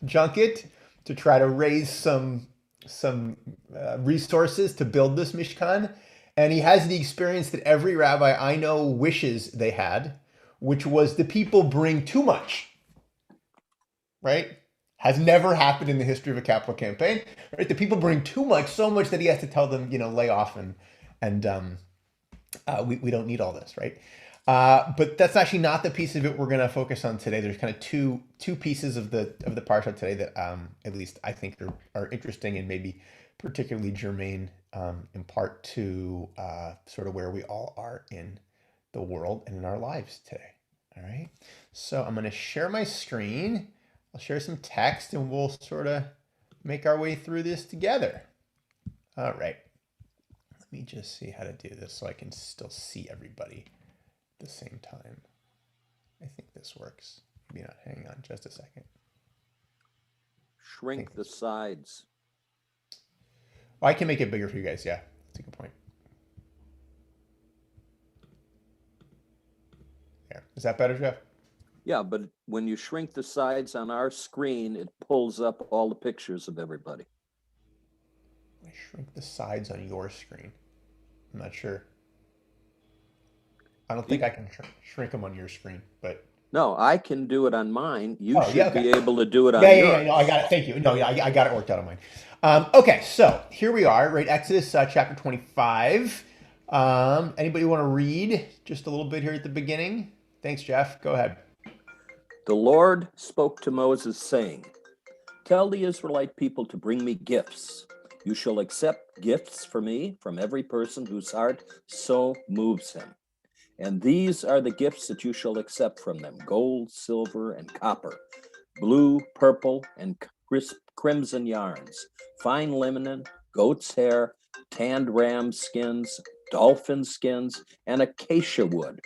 junket to try to raise some resources to build this Mishkan, and he has the experience that every rabbi I know wishes they had, which was the people bring too much, right? Has never happened in the history of a capital campaign, right? The people bring too much, so much that he has to tell them, lay off and we don't need all this, right? But that's actually not the piece of it we're going to focus on today. There's kind of two pieces of the parsha today that at least I think are interesting and maybe particularly germane in part to sort of where we all are in the world and in our lives today. All right. So I'm going to share my screen. I'll share some text and we'll sort of make our way through this together. All right. Let me just see how to do this so I can still see everybody at the same time. I think this works. Maybe not. Hang on just a second. Shrink the sides. Oh, I can make it bigger for you guys. Yeah, that's a good point. There. Is that better, Jeff? Yeah, but when you shrink the sides on our screen, it pulls up all the pictures of everybody. I shrink the sides on your screen. I'm not sure. I don't think I can shrink them on your screen, but no, I can do it on mine. You oh, yeah, should okay. be able to do it on Yeah, yours. no, I got it. Thank you. No, yeah, I got it worked out on mine. Okay, so here we are, right? Exodus chapter 25. Anybody want to read just a little bit here at the beginning? Thanks, Jeff. Go ahead. The Lord spoke to Moses, saying, "Tell the Israelite people to bring me gifts. You shall accept gifts for me from every person whose heart so moves him. And these are the gifts that you shall accept from them: gold, silver, and copper, blue, purple, and crimson yarns, fine linen, goat's hair, tanned ram skins, dolphin skins, and acacia wood,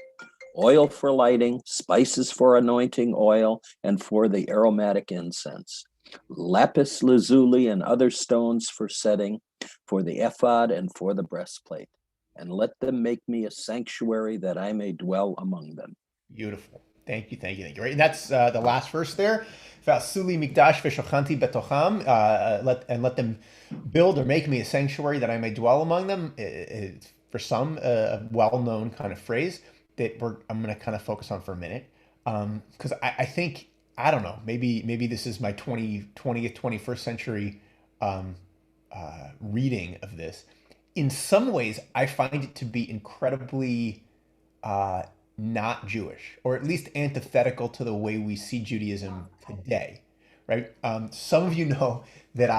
oil for lighting, spices for anointing oil, and for the aromatic incense, lapis lazuli and other stones for setting, for the ephod and for the breastplate. And let them make me a sanctuary that I may dwell among them." Beautiful. Thank you, thank you, thank you. Right, and that's the last verse there. Vasuli mikdash v'shochanti betocham. Let them build or make me a sanctuary that I may dwell among them. It's for some a well-known kind of phrase that I'm going to kind of focus on for a minute, because I think I don't know, maybe this is my 20th 21st century reading of this. In some ways, I find it to be incredibly uh, not Jewish, or at least antithetical to the way we see Judaism today, right? Some of you know that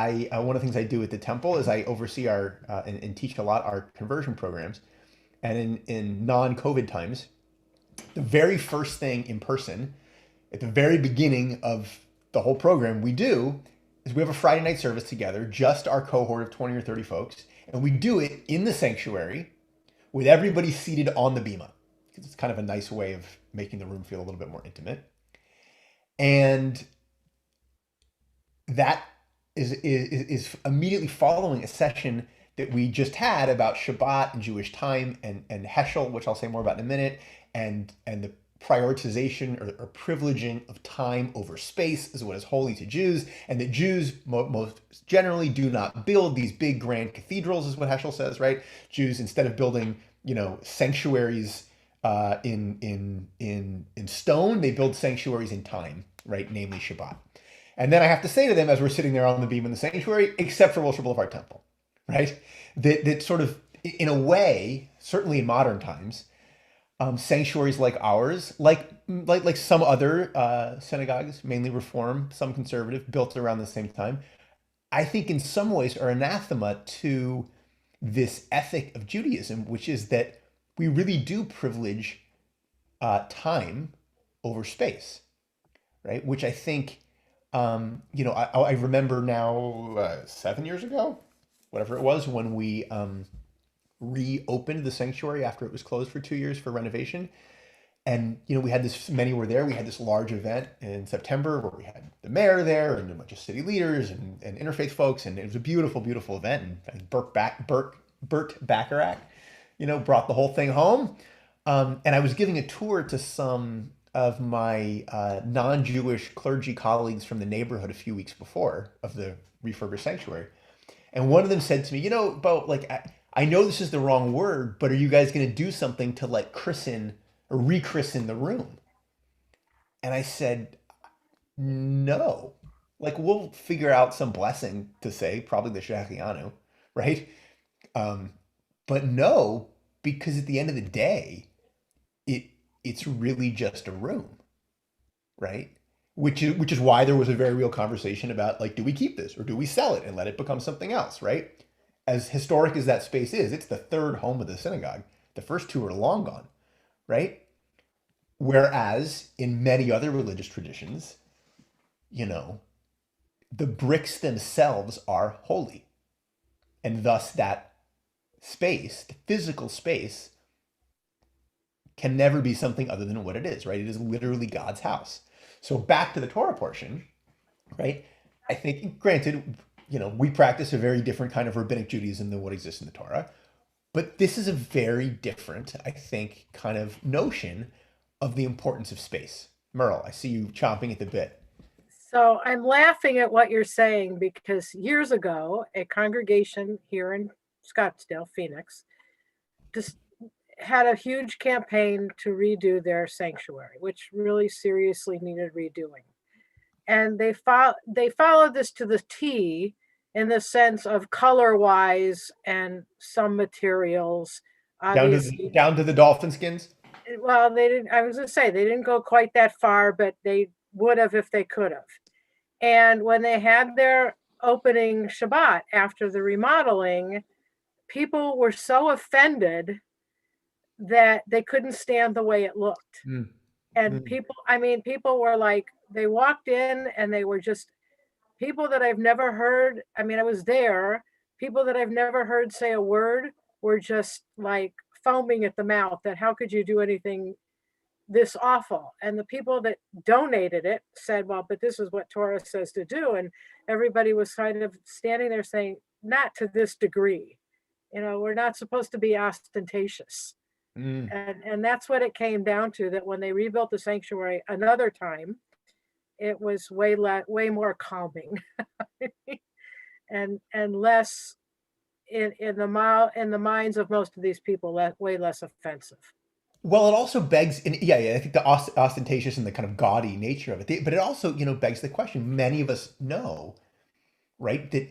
one of the things I do at the temple is I oversee our and teach a lot our conversion programs, and in non-COVID times, the very first thing in person at the very beginning of the whole program we do is we have a Friday night service together, just our cohort of 20 or 30 folks, and we do it in the sanctuary with everybody seated on the bima, because it's kind of a nice way of making the room feel a little bit more intimate. And that is immediately following a session that we just had about Shabbat and Jewish time and Heschel, which I'll say more about in a minute, and the prioritization or privileging of time over space is what is holy to Jews, and that Jews most generally do not build these big grand cathedrals, is what Heschel says, right? Jews, instead of building sanctuaries in stone, they build sanctuaries in time, right? Namely Shabbat. And then I have to say to them as we're sitting there on the beam in the sanctuary, except for Wilshire Boulevard Temple, right? That sort of, in a way, certainly in modern times, sanctuaries like ours, like some other synagogues, mainly Reform, some conservative, built around the same time, I think in some ways are anathema to this ethic of Judaism, which is that we really do privilege time over space, right? Which I think, I remember now 7 years ago, whatever it was, when we reopened the sanctuary after it was closed for 2 years for renovation. And, we had this, many were there. We had this large event in September where we had the mayor there and a bunch of city leaders and interfaith folks. And it was a beautiful, beautiful event. And Burt Bacharach, brought the whole thing home. And I was giving a tour to some of my non-Jewish clergy colleagues from the neighborhood a few weeks before of the refurbished sanctuary. And one of them said to me, Bo, like, I know this is the wrong word, but are you guys going to do something to like christen or rechristen the room? And I said, no. Like, we'll figure out some blessing to say, probably the Shechianu, right? Um, but no, because at the end of the day, it it's really just a room, right? Which is why there was a very real conversation about like, do we keep this or do we sell it and let it become something else, right? As historic as that space is, it's the third home of the synagogue. The first two are long gone, right? Whereas in many other religious traditions, you know, the bricks themselves are holy. And thus that space, the physical space, can never be something other than what it is, right? It is literally God's house. So back to the Torah portion, right? I think, granted, we practice a very different kind of rabbinic Judaism than what exists in the Torah, but this is a very different, I think, kind of notion of the importance of space. Merle, I see you chomping at the bit. So I'm laughing at what you're saying because years ago, a congregation here in Scottsdale, Phoenix, just had a huge campaign to redo their sanctuary, which really seriously needed redoing. And they followed this to the T in the sense of color-wise and some materials. Obviously, down to the dolphin skins. Well, they didn't. I was going to say they didn't go quite that far, but they would have if they could have. And when they had their opening Shabbat after the remodeling, people were so offended that they couldn't stand the way it looked. And people were like, they walked in and they were just people that I've never heard. I mean, I was there. People that I've never heard say a word were just like foaming at the mouth that how could you do anything this awful? And the people that donated it said, well, but this is what Torah says to do. And everybody was kind of standing there saying, not to this degree. We're not supposed to be ostentatious. And that's what it came down to, that when they rebuilt the sanctuary another time, it was way more calming and less in the minds of most of these people, way less offensive. Well, it also begs, and yeah, I think the ostentatious and the kind of gaudy nature of it, but it also, begs the question. Many of us know, right, that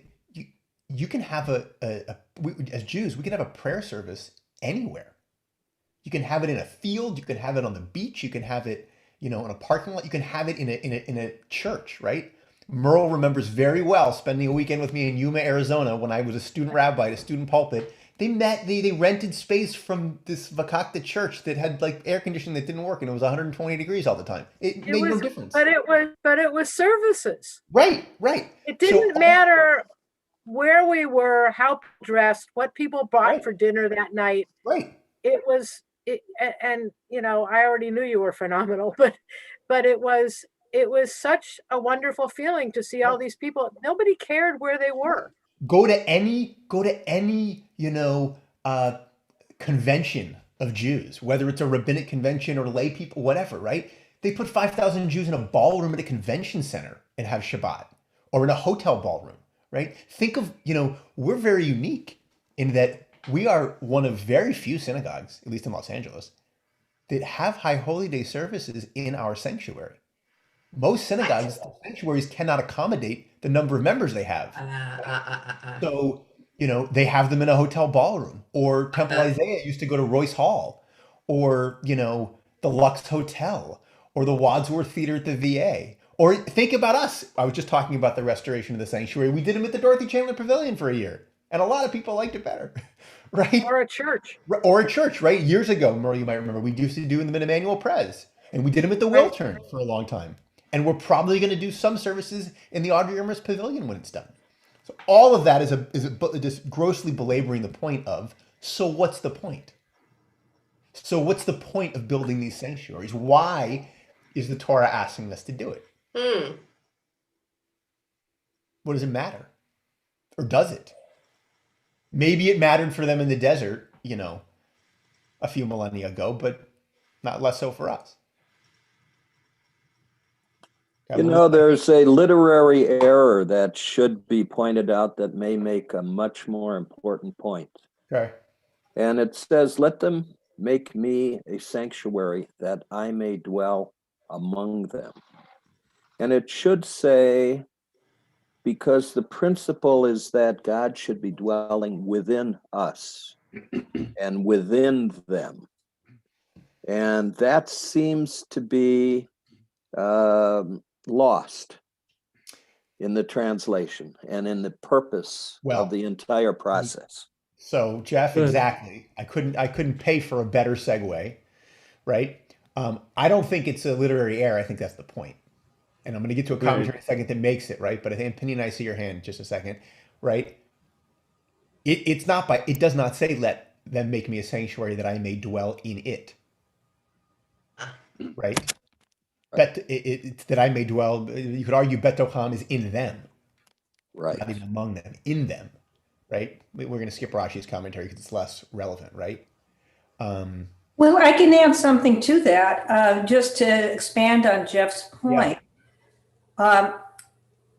you can have as Jews, we can have a prayer service anywhere. You can have it in a field, you can have it on the beach, you can have it, in a parking lot, you can have it in a church, right? Merle remembers very well spending a weekend with me in Yuma, Arizona, when I was a student rabbi at a student pulpit. They rented space from this Vakakta church that had like air conditioning that didn't work, and it was 120 degrees all the time. It made no difference. But it was services. Right. It didn't matter where we were, how dressed, what people bought for dinner that night. Right. And I already knew you were phenomenal, but it was such a wonderful feeling to see all these people. Nobody cared where they were. Go to any convention of Jews, whether it's a rabbinic convention or lay people, whatever, right? They put 5,000 Jews in a ballroom at a convention center and have Shabbat, or in a hotel ballroom, right? Think of, we're very unique in that we are one of very few synagogues, at least in Los Angeles, that have High Holy Day services in our sanctuary. Most synagogues, sanctuaries cannot accommodate the number of members they have. So, they have them in a hotel ballroom, or Temple Isaiah used to go to Royce Hall, or, the Lux Hotel, or the Wadsworth Theater at the VA. Or think about us. I was just talking about the restoration of the sanctuary. We did them at the Dorothy Chandler Pavilion for a year, and a lot of people liked it better, right? Or a church. Right? Years ago, Merle, you might remember, we used to do them in Emmanuel Prez, and we did them at the Wiltern for a long time. And we're probably going to do some services in the Audrey Ermers Pavilion when it's done. So all of that is just grossly belaboring the point of, so what's the point? So what's the point of building these sanctuaries? Why is the Torah asking us to do it? What does it matter? Or does it? Maybe it mattered for them in the desert, a few millennia ago, but not less so for us. You know, there's a literary error that should be pointed out that may make a much more important point. Okay. And it says, let them make me a sanctuary that I may dwell among them. And it should say, because the principle is that God should be dwelling within us and within them. And that seems to be lost in the translation and in the purpose of the entire process. So Jeff, exactly. I couldn't pay for a better segue, right? I don't think it's a literary error. I think that's the point. And I'm going to get to a commentary in a second that makes it, right? But I think, Penny, and I see your hand in just a second, right? It does not say, let them make me a sanctuary that I may dwell in it, right? It's that I may dwell, you could argue Betocham is in them, right? Not even among them, in them, right? We're going to skip Rashi's commentary because it's less relevant, right? Well, I can add something to that, just to expand on Jeff's point. Yeah.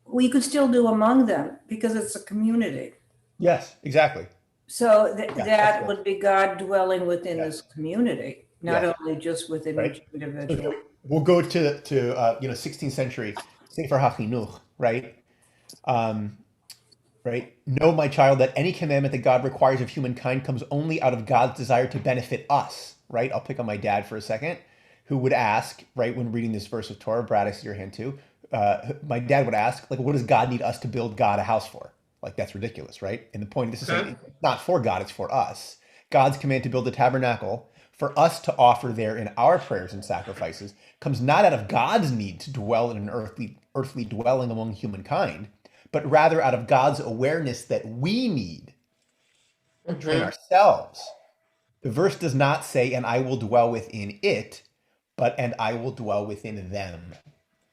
We could still do among them because it's a community. Yes, exactly. So that would be God dwelling within this community, not only just within each individual. So we'll go to 16th century Sefer HaChinuch, right? Right? Know, my child, that any commandment that God requires of humankind comes only out of God's desire to benefit us, right? I'll pick on my dad for a second, who would ask, right, when reading this verse of Torah, Brad, I see your hand too. My dad would ask, like, what does God need us to build God a house for? Like, that's ridiculous, right? And the point of this is saying it's not for God, it's for us. God's command to build a tabernacle for us to offer there in our prayers and sacrifices comes not out of God's need to dwell in an earthly dwelling among humankind, but rather out of God's awareness that we need to train ourselves. The verse does not say, and I will dwell within it, but and I will dwell within them,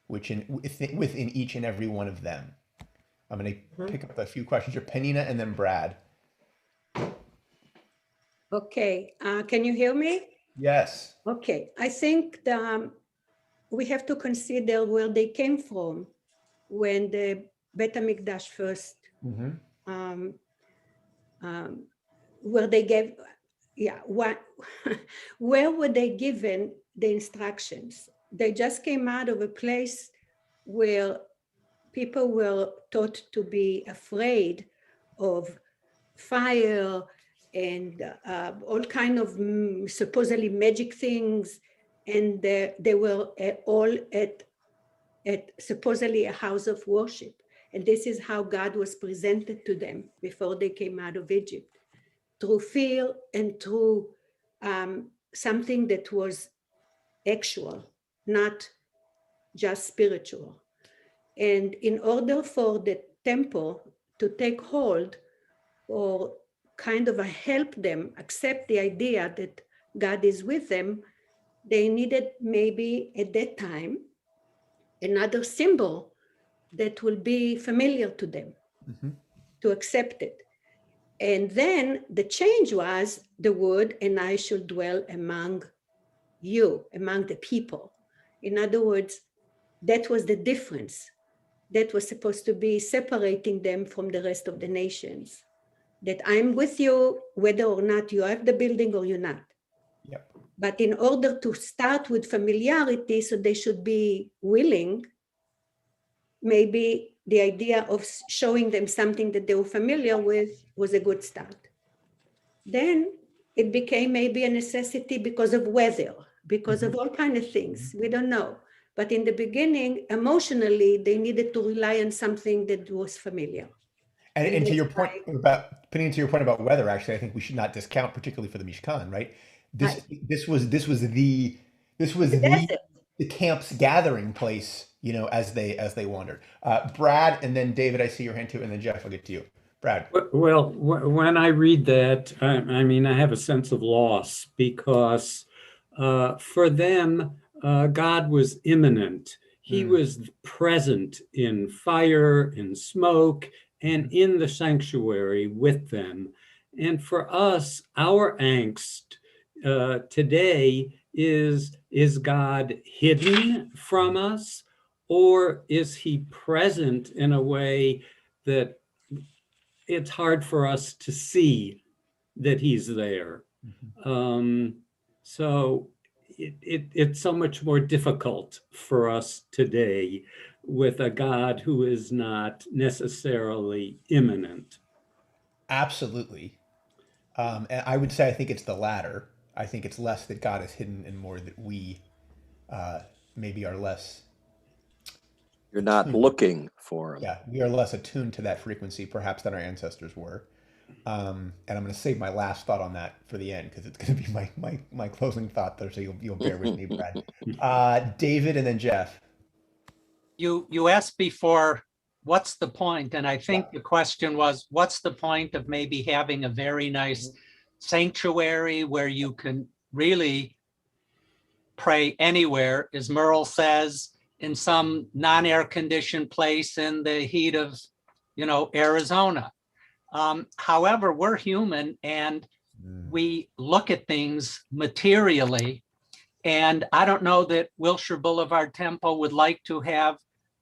within each and every one of them. I'm going to pick up a few questions here. Penina and then Brad. Okay, can you hear me? Yes. Okay, I think we have to consider where they came from when the Bet HaMikdash first, where they gave, where were they given the instructions? They just came out of a place where people were taught to be afraid of fire and all kind of supposedly magic things, and they were all at supposedly a house of worship. And this is how God was presented to them before they came out of Egypt, through fear and through something that was actual, not just spiritual. And in order for the temple to take hold, or kind of help them accept the idea that God is with them, they needed maybe at that time another symbol that will be familiar to them to accept it. And then the change was the word, and I shall dwell among you, among the people. In other words, that was the difference. That was supposed to be separating them from the rest of the nations. That I'm with you, whether or not you have the building or you're not. Yep. But in order to start with familiarity, so they should be willing, maybe the idea of showing them something that they were familiar with was a good start. Then it became maybe a necessity because of weather, because of all kinds of things. We don't know. But in the beginning, emotionally, they needed to rely on something that was familiar. And to your point about putting into your point about weather, actually, I think we should not discount, particularly for the Mishkan, right? This was the camp's gathering place, as they wandered. Brad, and then David, I see your hand too, and then Jeff, I'll get to you. Brad. Well, when I read that, I mean, I have a sense of loss because for them, God was immanent. He was present in fire, in smoke, and in the sanctuary with them. And for us, our angst today is God hidden from us, or is he present in a way that it's hard for us to see that he's there? So it's so much more difficult for us today with a God who is not necessarily immanent. Absolutely. And I would say I think it's the latter. I think it's less that God is hidden and more that we maybe are less. You're not attuned. looking for him. Yeah, we are less attuned to that frequency perhaps than our ancestors were. And I'm going to save my last thought on that for the end because it's going to be my closing thought there. So you'll bear with me, Brad. David and then Jeff. You asked before, what's the point? And I think the question was, what's the point of maybe having a very nice sanctuary where you can really pray anywhere, as Merle says, in some non-air conditioned place in the heat of, Arizona. However, we're human and we look at things materially. And I don't know that Wilshire Boulevard Temple would like to have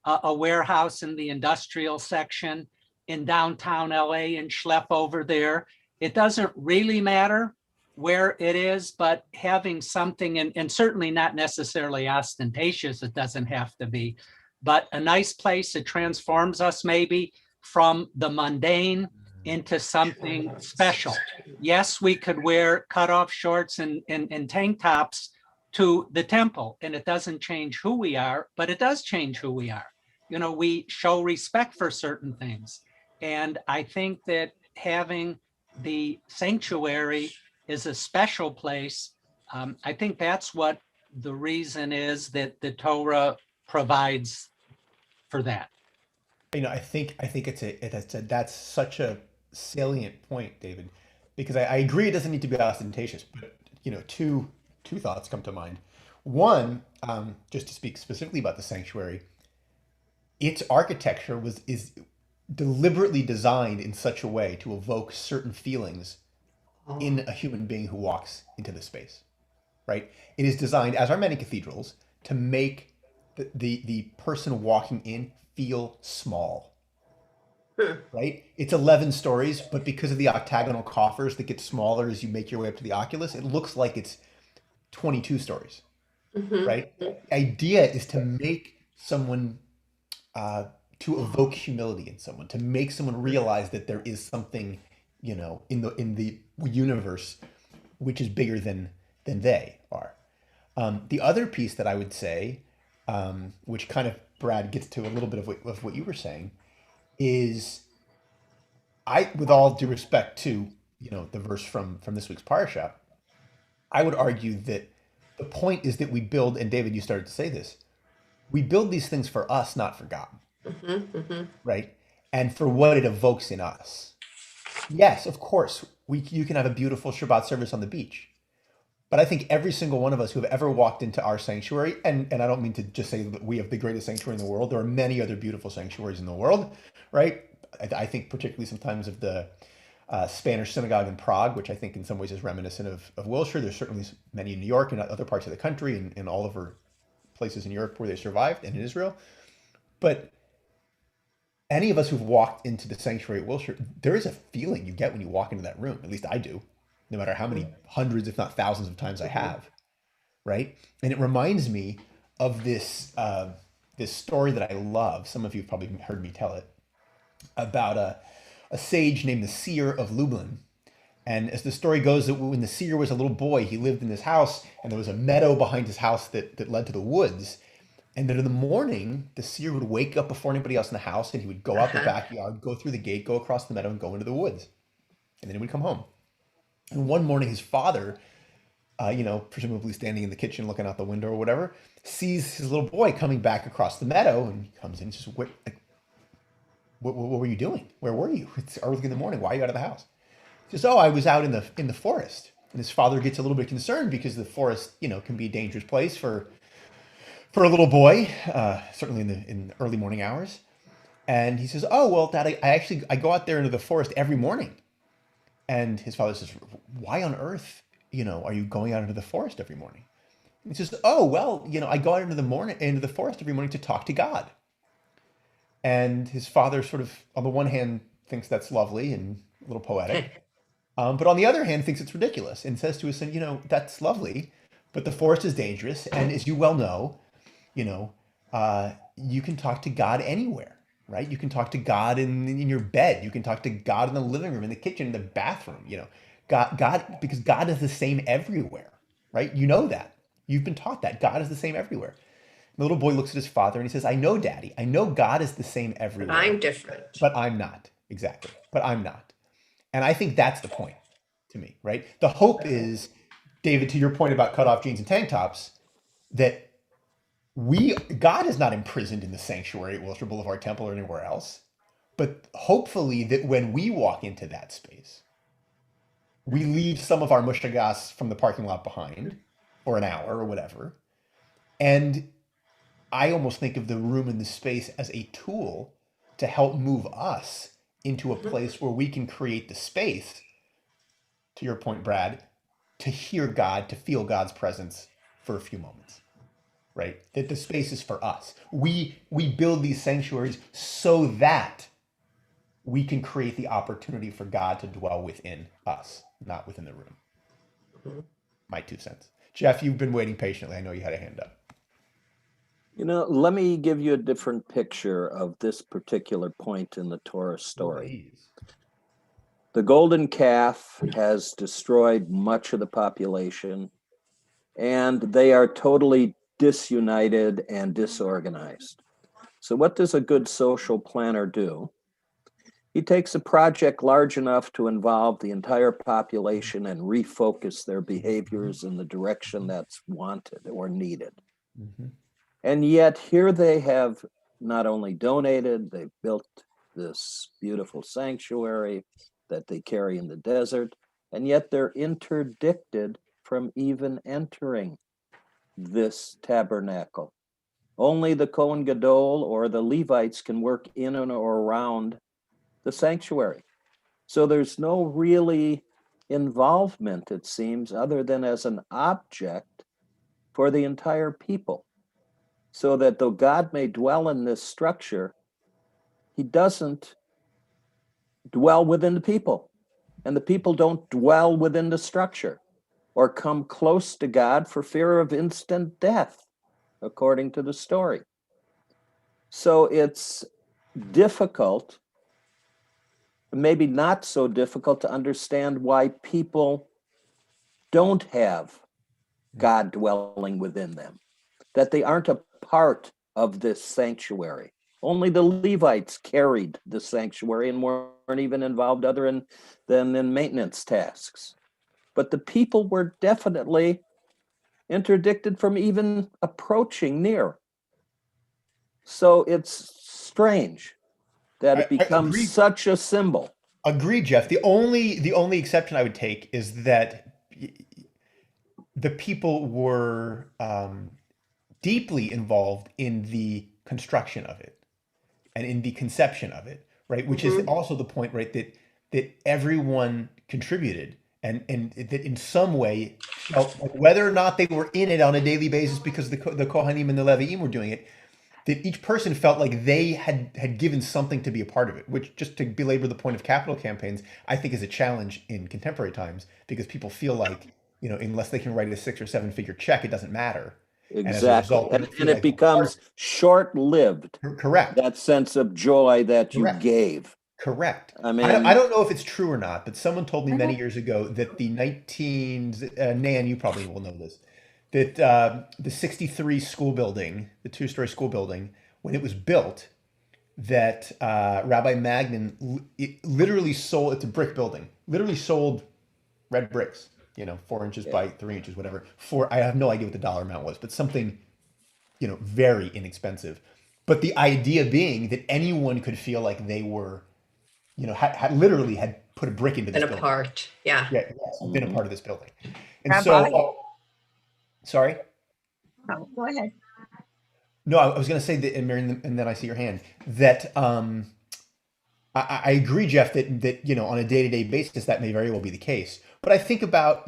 a warehouse in the industrial section in downtown LA and schlep over there. It doesn't really matter where it is, but having something, and certainly not necessarily ostentatious, it doesn't have to be, but a nice place that transforms us maybe from the mundane into something special. Yes, we could wear cutoff shorts and tank tops to the temple, and it doesn't change who we are, but it does change who we are. We show respect for certain things. And I think that having the sanctuary is a special place. I think that's what the reason is that the Torah provides for that. I think that's such a salient point, David, because I agree it doesn't need to be ostentatious, but two thoughts come to mind. One, just to speak specifically about the sanctuary, its architecture is deliberately designed in such a way to evoke certain feelings in a human being who walks into the space, right? It is designed, as are many cathedrals, to make the person walking in feel small, right? It's 11 stories, but because of the octagonal coffers that get smaller as you make your way up to the oculus, it looks like it's 22 stories, right? The idea is to make someone, to evoke humility in someone, to make someone realize that there is something, in the universe, which is bigger than they are. The other piece that I would say, which kind of, Brad, gets to a little bit of what you were saying, is with all due respect to, the verse from this week's Parshat, I would argue that the point is that we build, and David, you started to say this, we build these things for us, not for God, right? And for what it evokes in us. Yes, of course, you can have a beautiful Shabbat service on the beach. But I think every single one of us who have ever walked into our sanctuary, and I don't mean to just say that we have the greatest sanctuary in the world, there are many other beautiful sanctuaries in the world, right? I think particularly sometimes of the Spanish synagogue in Prague, which I think in some ways is reminiscent of Wilshire. There's certainly many in New York and other parts of the country and all over places in Europe where they survived and in Israel. But any of us who've walked into the sanctuary at Wilshire, there is a feeling you get when you walk into that room. At least I do, no matter how many hundreds, if not thousands of times I have, right? And it reminds me of this story that I love. Some of you have probably heard me tell it, about a sage named the Seer of Lublin. And as the story goes, that when the seer was a little boy, he lived in this house, and there was a meadow behind his house that led to the woods. And then in the morning, the seer would wake up before anybody else in the house, and he would go out the backyard, go through the gate, go across the meadow, and go into the woods. And then he would come home. And one morning, his father, presumably standing in the kitchen looking out the window or whatever, sees his little boy coming back across the meadow, and he comes in and says, what were you doing? Where were you? It's early in the morning. Why are you out of the house? He says, I was out in the forest. And his father gets a little bit concerned because the forest, can be a dangerous place for a little boy, certainly in the early morning hours. And he says, Dad, I go out there into the forest every morning. And his father says, why on earth, are you going out into the forest every morning? He says, oh, well, I go out into the forest every morning to talk to God. And his father sort of, on the one hand, thinks that's lovely and a little poetic. But on the other hand, thinks it's ridiculous and says to his son, that's lovely, but the forest is dangerous. And as you well know, you know, you can talk to God anywhere, right? You can talk to God in your bed. You can talk to God in the living room, in the kitchen, in the bathroom, because God is the same everywhere, right? You know that. You've been taught that. God is the same everywhere. The little boy looks at his father and he says, I know, Daddy. I know God is the same everywhere. But I'm different. But I'm not. Exactly. But I'm not. And I think that's the point to me, right? The hope is, David, to your point about cut off jeans and tank tops, that God is not imprisoned in the sanctuary at Wilshire Boulevard Temple or anywhere else. But hopefully that when we walk into that space, we leave some of our mushagas from the parking lot behind, or an hour or whatever. And I almost think of the room and the space as a tool to help move us into a place where we can create the space, to your point, Brad, to hear God, to feel God's presence for a few moments, right? That the space is for us. We build these sanctuaries so that we can create the opportunity for God to dwell within us, not within the room. My 2 cents. Jeff, you've been waiting patiently. I know you had a hand up. Let me give you a different picture of this particular point in the Torah story. Please. The golden calf has destroyed much of the population, and they are totally disunited and disorganized. So what does a good social planner do? He takes a project large enough to involve the entire population and refocus their behaviors in the direction that's wanted or needed. Mm-hmm. And yet here they have not only donated, they've built this beautiful sanctuary that they carry in the desert, and yet they're interdicted from even entering this tabernacle. Only the Kohen Gadol or the Levites can work in and or around the sanctuary. So there's no really involvement, it seems, other than as an object for the entire people. So that though God may dwell in this structure, he doesn't dwell within the people. And the people don't dwell within the structure or come close to God for fear of instant death, according to the story. So it's difficult, maybe not so difficult, to understand why people don't have God dwelling within them, that they aren't a part of this sanctuary. Only the Levites carried the sanctuary and weren't even involved other than in maintenance tasks. But the people were definitely interdicted from even approaching near. So it's strange that it becomes such a symbol. Agreed, Jeff. The only exception I would take is that the people were deeply involved in the construction of it and in the conception of it, right? Which is also the point, right? That everyone contributed and that in some way felt like, whether or not they were in it on a daily basis because the Kohanim and the Leviim were doing it, that each person felt like they had given something to be a part of it, which, just to belabor the point of capital campaigns, I think is a challenge in contemporary times, because people feel like, unless they can write a 6 or 7 figure check, it doesn't matter. Exactly. And it becomes short-lived. Correct. That sense of joy that you Correct. gave. Correct. I mean, I don't know if it's true or not, but someone told me many years ago that the Nan, you probably will know this, that the 63 school building, the 2-story school building, when it was built, that Rabbi Magnin literally sold, it's a brick building, literally sold red bricks, 4 inches by 3 inches, whatever, I have no idea what the dollar amount was, but something, very inexpensive. But the idea being that anyone could feel like they were, literally had put a brick into this building. Been a part, yeah. Yeah, yes, been a part of this building. And Rabbi? so, sorry? Oh, go ahead. No, I was going to say that, and Mary, and then I see your hand, that I agree, Jeff, that on a day-to-day basis, that may very well be the case. But I think about,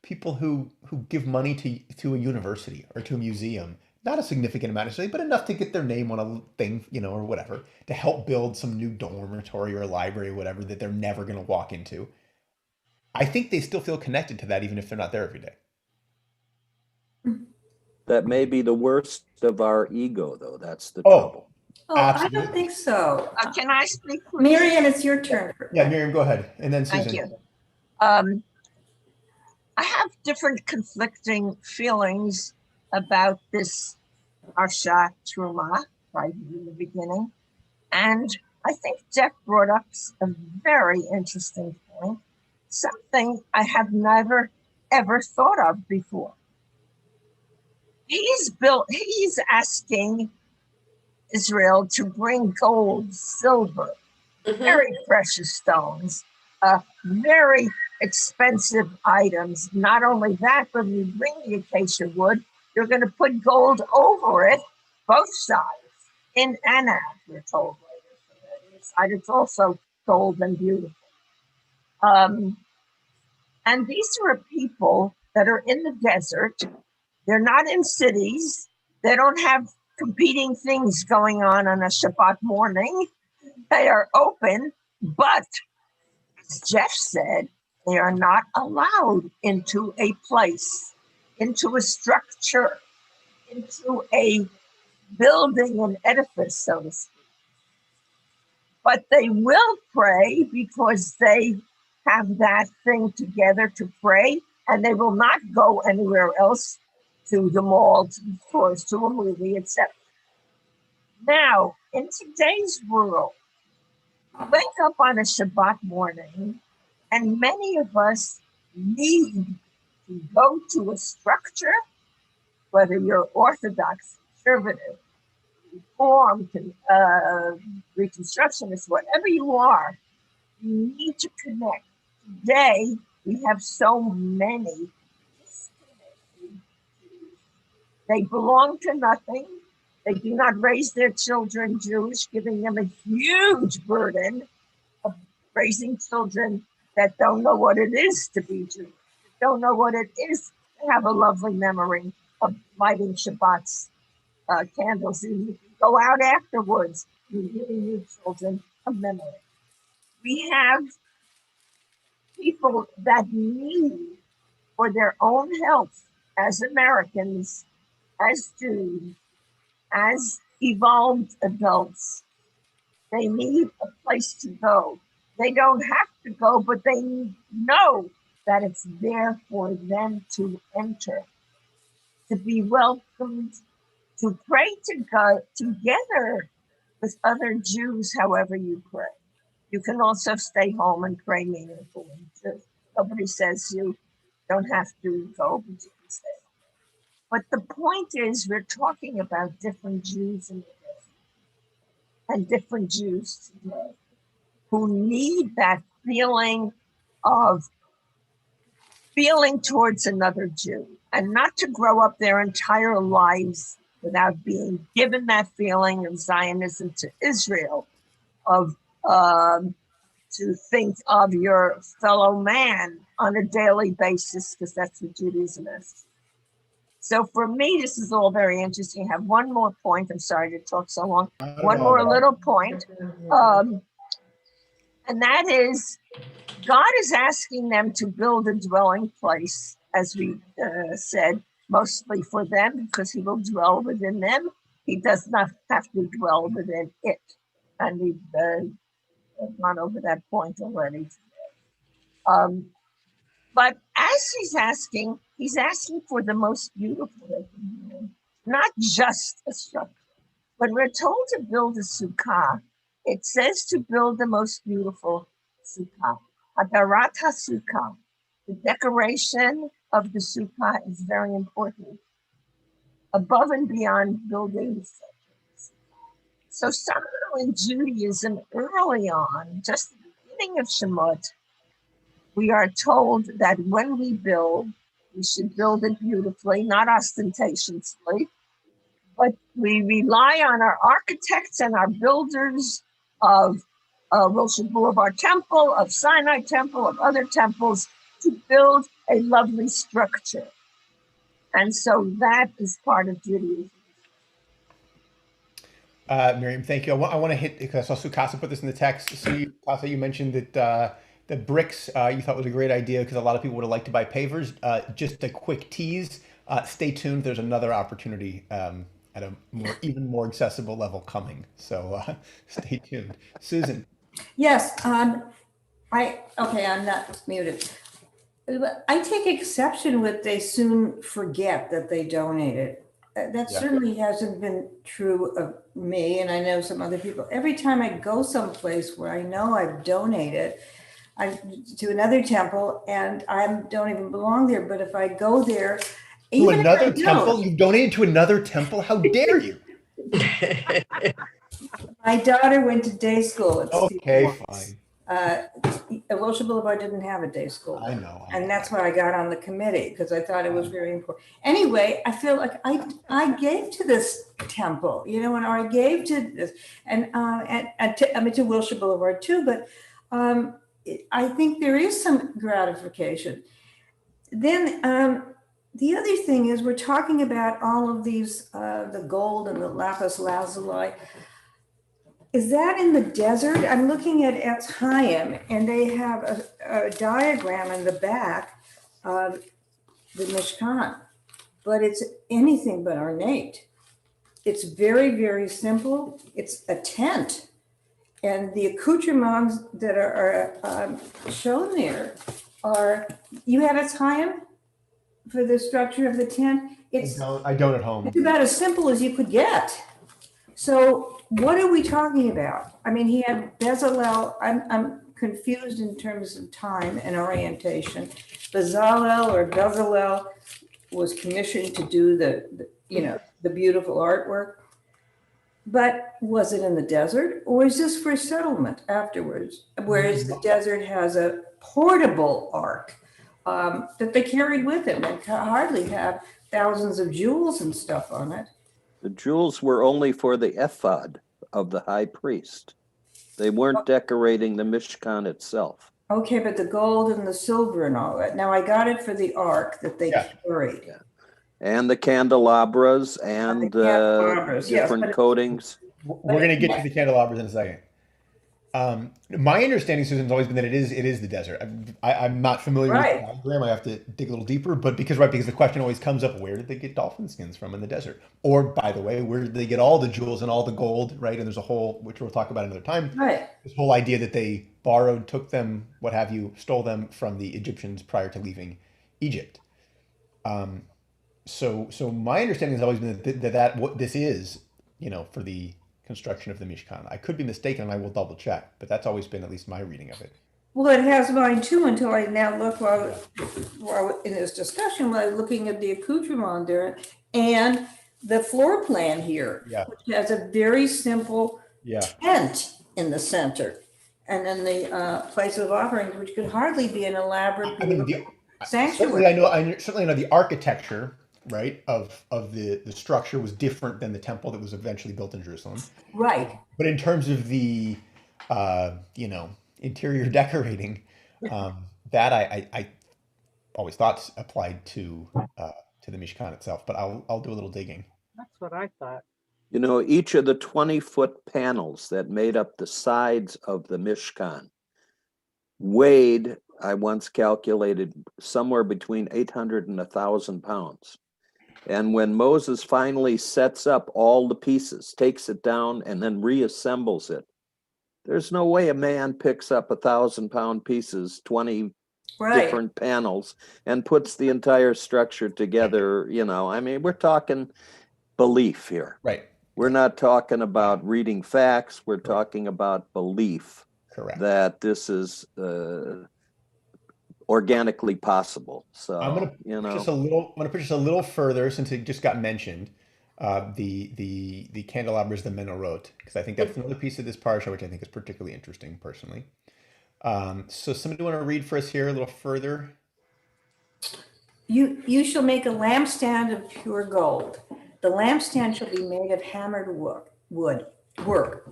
people who give money to a university or to a museum, not a significant amount of money, but enough to get their name on a thing, or whatever, to help build some new dormitory or library or whatever that they're never going to walk into. I think they still feel connected to that even if they're not there every day. That may be the worst of our ego, though. That's the trouble. Oh, Absolutely. I don't think so. Can I speak? Marian, it's your turn. Yeah, Miriam, go ahead. And then Susan. Thank you. I have different conflicting feelings about this Parshat Terumah right in the beginning. And I think Jeff brought up a very interesting point, something I have never, ever thought of before. He's asking Israel to bring gold, silver, very precious stones, very expensive items. Not only that, but when you bring the acacia wood, you're going to put gold over it, both sides, in and out, we're told later. Inside it's also gold and beautiful. And these are people that are in the desert. They're not in cities. They don't have competing things going on a Shabbat morning. They are open, but as Jeff said, they are not allowed into a place, into a structure, into a building, an edifice, so to speak. But they will pray because they have that thing together to pray, and they will not go anywhere else, to the mall, to the stores, to a movie, etc. Now, in today's world, we wake up on a Shabbat morning, and many of us need to go to a structure, whether you're Orthodox, conservative, Reformed, Reconstructionist, whatever you are, you need to connect. Today, we have so many disconnected Jews. They belong to nothing. They do not raise their children Jewish, giving them a huge burden of raising children that don't know what it is to be Jewish, don't know what it is to have a lovely memory of lighting Shabbat's candles. You go out afterwards, you're giving your children a memory. We have people that need, for their own health, as Americans, as Jews, as evolved adults, they need a place to go. They don't have to go, but they know that it's there for them to enter, to be welcomed, to pray to God together with other Jews, however you pray. You can also stay home and pray meaningfully too. Nobody says you don't have to go, but you can stay home. But the point is, we're talking about different Jews in the desert and different Jews today who need that feeling towards another Jew, and not to grow up their entire lives without being given that feeling of Zionism to Israel, of to think of your fellow man on a daily basis, because that's what Judaism is. So for me, this is all very interesting. I have one more point. I'm sorry to talk so long. One more little point. And that is, God is asking them to build a dwelling place, as we said, mostly for them, because he will dwell within them. He does not have to dwell within it. And we've gone over that point already. But as he's asking for the most beautiful they can do, not just a structure. When we're told to build a sukkah, it says to build the most beautiful sukkah. Hadarat HaSukkah, the decoration of the sukkah is very important, above and beyond buildings. So somehow in Judaism, early on, just the beginning of Shemot, we are told that when we build, we should build it beautifully, not ostentatiously, but we rely on our architects and our builders of Rosh Boulevard Temple, of Sinai Temple, of other temples, to build a lovely structure. And so that is part of Judaism. Miriam, thank you. I want to hit, because also Casa put this in the text. So Casa, you mentioned that the bricks you thought was a great idea because a lot of people would have liked to buy pavers. Just a quick tease. Stay tuned. There's another opportunity at a even more accessible level coming. So stay tuned. Susan. Yes, I'm not muted. I take exception with they soon forget that they donated. That Yeah. certainly hasn't been true of me, and I know some other people. Every time I go someplace where I know I've donated to another temple, and I don't even belong there, but if I go there, To even if I another don't, temple? You donated to another temple? How dare you? my daughter went to day school at Okay, Steve fine. Wilshire Boulevard didn't have a day school. I know. And that's why I got on the committee, because I thought it was very important. Anyway, I feel like I gave to this temple, or I gave to this, and to Wilshire Boulevard too, but I think there is some gratification. Then the other thing is we're talking about all of these, the gold and the lapis lazuli. Is that in the desert? I'm looking at Etz Chaim, and they have a diagram in the back of the Mishkan, but it's anything but ornate. It's very, very simple. It's a tent, and the accoutrements that are shown there are, you have Etz Chaim for the structure of the tent? I don't at home. It's about as simple as you could get. So what are we talking about? I mean, he had Bezalel. I'm confused in terms of time and orientation. Bezalel was commissioned to do the beautiful artwork. But was it in the desert, or is this for settlement afterwards? Whereas the desert has a portable ark that they carried with them and hardly have thousands of jewels and stuff on it. The jewels were only for the ephod of the high priest. They weren't decorating the Mishkan itself. Okay, but the gold and the silver and all that. Now I got it for the ark that they carried. Yeah. And the candelabras and different coatings. We're going to get to the candelabras in a second. My understanding, Susan, has always been that it is the desert. I'm not familiar with the diagram. I have to dig a little deeper, but because the question always comes up, where did they get dolphin skins from in the desert? Or, by the way, where did they get all the jewels and all the gold, right? And there's a whole, which we'll talk about another time, this whole idea that they borrowed, took them, what have you, stole them from the Egyptians prior to leaving Egypt. So my understanding has always been that what this is, for the construction of the Mishkan. I could be mistaken, and I will double check, but that's always been at least my reading of it. Well, it has mine too, until I now look while in this discussion, while I'm looking at the accoutrement there and the floor plan here, which has a very simple tent in the center, and then the place of offerings, which could hardly be an elaborate sanctuary. Certainly I know the architecture, right, of the structure was different than the temple that was eventually built in Jerusalem. Right. But in terms of the, interior decorating, that I always thought applied to the Mishkan itself. But I'll do a little digging. That's what I thought. Each of the 20-foot panels that made up the sides of the Mishkan weighed, I once calculated, somewhere between 800 and 1,000 pounds. And when Moses finally sets up all the pieces, takes it down, and then reassembles it, there's no way a man picks up 1,000-pound pieces, 20 different panels, and puts the entire structure together. We're talking belief here. Right. We're not talking about reading facts. We're talking about belief. Correct. That this is organically possible. So I'm going to push this a little further, since it just got mentioned. The candelabras, the Menorot, because I think that's another piece of this parsha which I think is particularly interesting personally. So somebody want to read for us here a little further? You shall make a lampstand of pure gold. The lampstand shall be made of hammered wood work.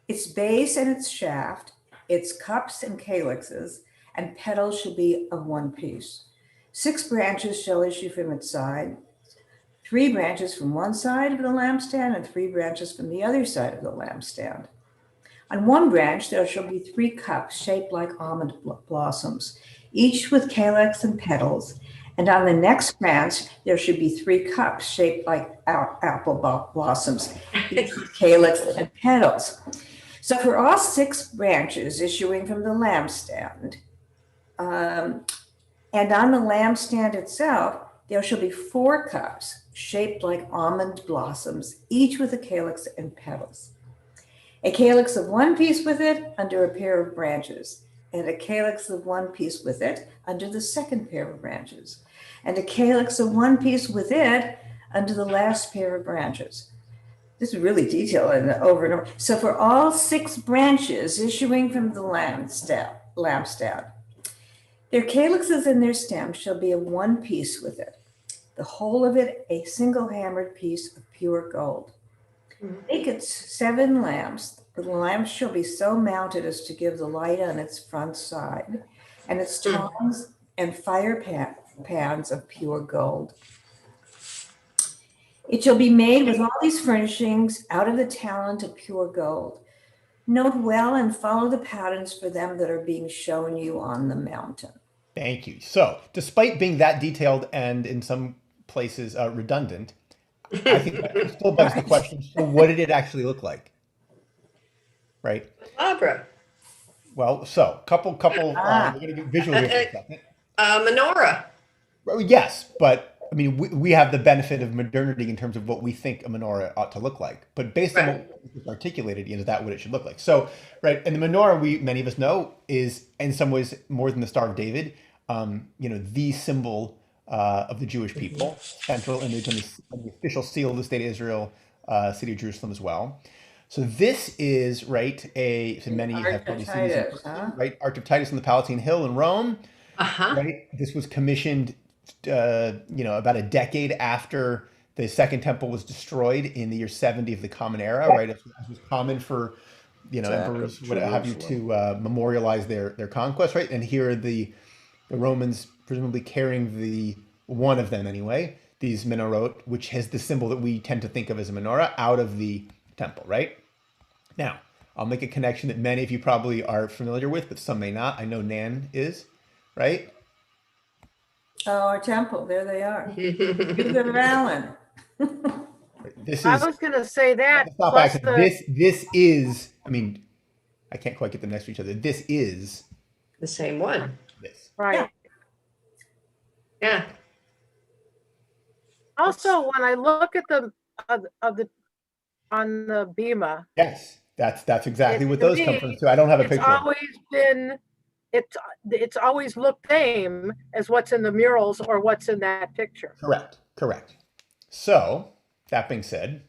Its base and its shaft, its cups and calyxes, and petals should be of one piece. 6 branches shall issue from its side, 3 branches from one side of the lampstand and 3 branches from the other side of the lampstand. On one branch there shall be 3 cups shaped like almond blossoms, each with calyx and petals. And on the next branch there should be 3 cups shaped like apple blossoms, each with calyx and petals. So for all 6 branches issuing from the lampstand, and on the lampstand itself, there shall be 4 cups shaped like almond blossoms, each with a calyx and petals. A calyx of one piece with it under a pair of branches, and a calyx of one piece with it under the second pair of branches, and a calyx of one piece with it under the last pair of branches. This is really detailed and over and over. So for all 6 branches issuing from the lampstand, their calyxes and their stems shall be of one piece with it, the whole of it a single hammered piece of pure gold. Make it 7 lamps. The lamps shall be so mounted as to give the light on its front side, and its tongs and fire pans of pure gold. It shall be made with all these furnishings out of the talent of pure gold. Note well and follow the patterns for them that are being shown you on the mountain. Thank you. So, despite being that detailed and in some places redundant, I think that still begs the question, so what did it actually look like? Right? Barbara. Well, so, couple, we're going to get visual here for a second. Menorah. Well, yes, but I mean, we have the benefit of modernity in terms of what we think a menorah ought to look like. But based on what was articulated, is that what it should look like? So, right, and the menorah, many of us know, is in some ways more than the Star of David, the symbol of the Jewish people, central image on the official seal of the state of Israel, city of Jerusalem as well. So this is, right, so many have probably seen this, right, Arch of Titus on the Palatine Hill in Rome. Right, this was commissioned about a decade after the Second Temple was destroyed in the year 70 of the Common Era, right? It was common for, emperors, what have you, to memorialize their conquest, right? And here are the Romans presumably carrying one of them anyway, these menorot, which has the symbol that we tend to think of as a menorah, out of the temple, right? Now, I'll make a connection that many of you probably are familiar with, but some may not. I know Nan is, right? Oh, our temple, there they are. Peter Allen. I was going to say that. This is, I mean, I can't quite get them next to each other. This is the same one. This. Right. Yeah. Also, when I look at on the bima. Yes, that's exactly what those come from too. I don't have a picture. It's always looked the same as what's in the murals or what's in that picture. Correct. So that being said,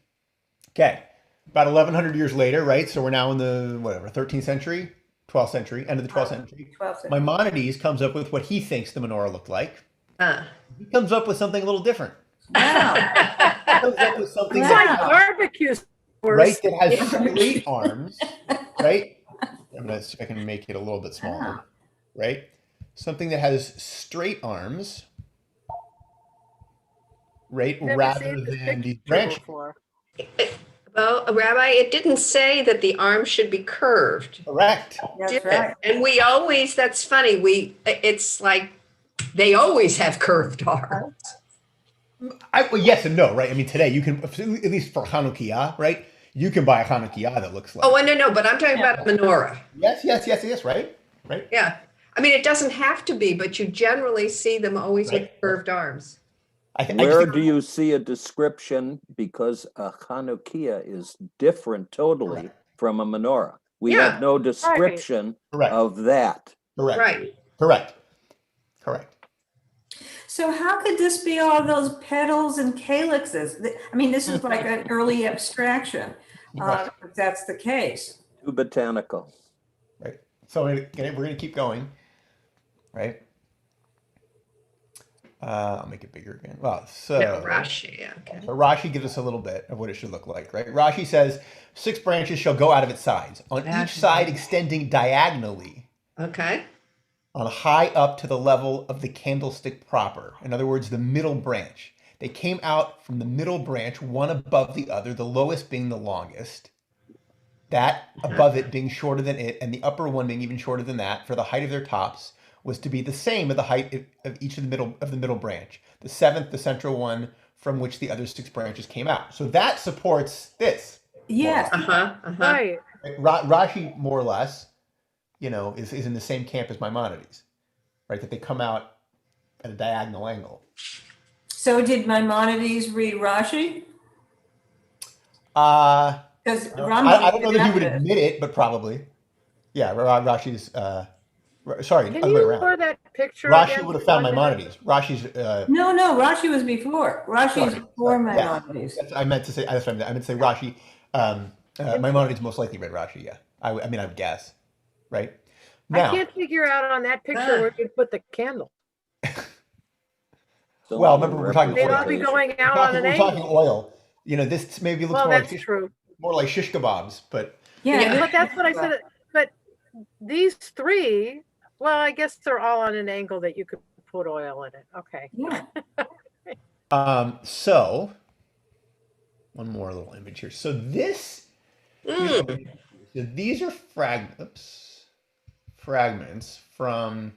okay, about 1100 years later, right? So we're now in the 13th century, 12th century, end of the 12th century. Maimonides comes up with what he thinks the menorah looked like. He comes up with something a little different. Wow. He comes up with something it's like barbecue. Right, that has straight arms, right? I'm gonna see if I can make it a little bit smaller, right? Something that has straight arms, right, rather than these branches. Well, Rabbi, it didn't say that the arms should be curved. Correct. That's right. And that's funny. It's like they always have curved arms. Well, yes and no, right? I mean, today you can, at least for Hanukkah, right? You can buy a Hanukkah that looks like. Oh, no, but I'm talking about a menorah. Yes, right? Yeah. I mean, it doesn't have to be, but you generally see them always with curved arms. Where do you see a description? Because a Hanukkah is different totally from a menorah. We have no description of that. Correct. So how could this be all those petals and calyxes? I mean, this is like an early abstraction, if that's the case. Too botanical. Right. So we're going to keep going, right? I'll make it bigger again. Well, so Rashi, okay. So Rashi gives us a little bit of what it should look like, right? Rashi says 6 branches shall go out of its sides, on each side extending diagonally. Okay. on high up to the level of the candlestick proper. In other words, the middle branch. They came out from the middle branch, one above the other, the lowest being the longest, that above it being shorter than it, and the upper one being even shorter than that, for the height of their tops was to be the same as the height of each of the middle branch. The seventh, the central one, from which the other 6 branches came out. So that supports this. Yes. Right. Rashi, more or less, is in the same camp as Maimonides, right? That they come out at a diagonal angle. So did Maimonides read Rashi? Because I don't know that he would admit it, but probably. Yeah, Rashi's. Sorry, Can other way you around. pour that picture Rashi again would have for found 1 minute? Maimonides. Rashi's. No, Rashi was before. Rashi's before Maimonides. Yes. I meant to say. That's what I meant to say. Rashi. Maimonides most likely read Rashi. Yeah, I mean, I would guess, right? Now, I can't figure out on that picture where you'd put the candle. Well, remember we're talking They'd oil. all be going out on an We're angle. talking oil. This maybe looks Well, more that's like true. more like shish kebabs, but Yeah, But that's what I said. But these 3, well, I guess they're all on an angle that you could put oil in it. Okay. yeah. So one more little image here. So this, so these are fragments from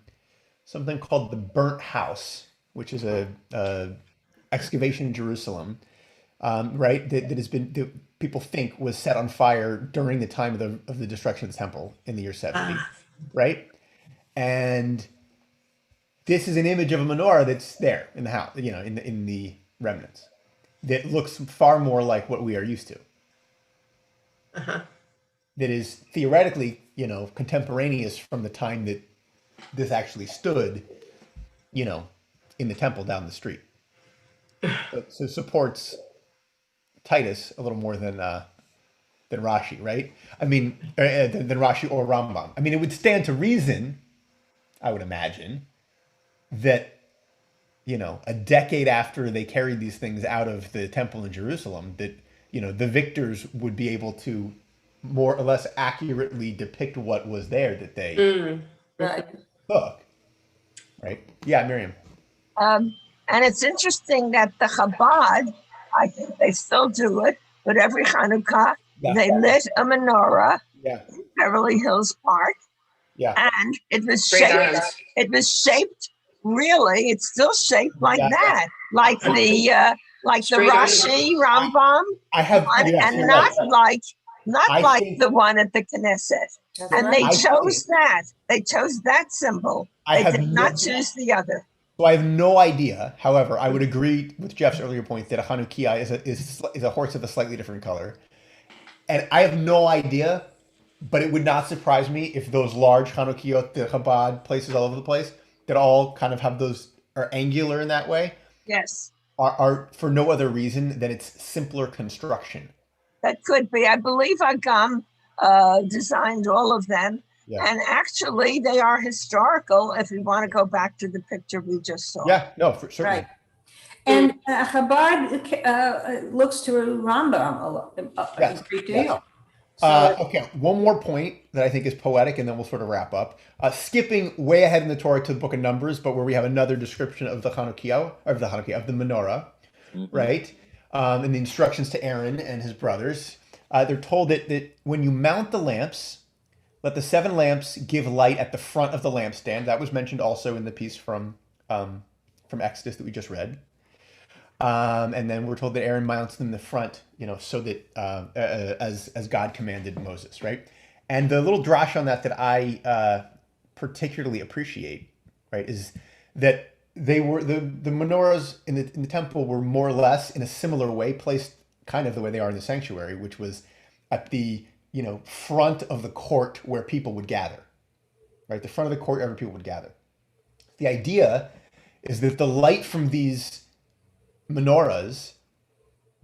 something called the Burnt House, which is a excavation in Jerusalem, right? That has been, that people think was set on fire during the time of the destruction of the temple in the year 70, right? And this is an image of a menorah that's there in the house, in the remnants, that looks far more like what we are used to. That is theoretically, contemporaneous from the time that this actually stood, in the temple down the street. So supports Titus a little more than Rashi, right? I mean, than Rashi or Rambam. I mean, it would stand to reason, I would imagine, that a decade after they carried these things out of the temple in Jerusalem, that the victors would be able to more or less accurately depict what was there that they took. Right? Yeah, Miriam. And it's interesting that the Chabad, I think they still do it, but every Hanukkah, they lit a menorah in Beverly Hills Park. Yeah. And it was shaped, really, it's still shaped like that. Like the Rashi Rambam one, and not like the one at the Knesset. And they chose that. They chose that symbol. They did not choose the other. So I have no idea. However, I would agree with Jeff's earlier point that a Hanukkah is a horse of a slightly different color. And I have no idea, but it would not surprise me if those large Hanukkahot, the Chabad places all over the place, that all kind of have are angular in that way. Yes. Are for no other reason than it's simpler construction. That could be. I believe Agam designed all of them. Yeah. And actually, they are historical if we want to go back to the picture we just saw. Yeah, no, for sure. Right. And Chabad looks to Rambam a great deal. Yes. So, okay, one more point that I think is poetic, and then we'll sort of wrap up. Skipping way ahead in the Torah to the book of Numbers, but where we have another description of the Hanukkah, of the menorah, right? And the instructions to Aaron and his brothers. They're told that when you mount the lamps, let the 7 lamps give light at the front of the lampstand. That was mentioned also in the piece from Exodus that we just read. And then we're told that Aaron mounts them in the front, so that as God commanded Moses, right? And the little drash on that I particularly appreciate, right, is that they were the menorahs in the temple were more or less in a similar way placed, kind of the way they are in the sanctuary, which was at the front of the court where people would gather, right? The front of the court where people would gather. The idea is that the light from these menorahs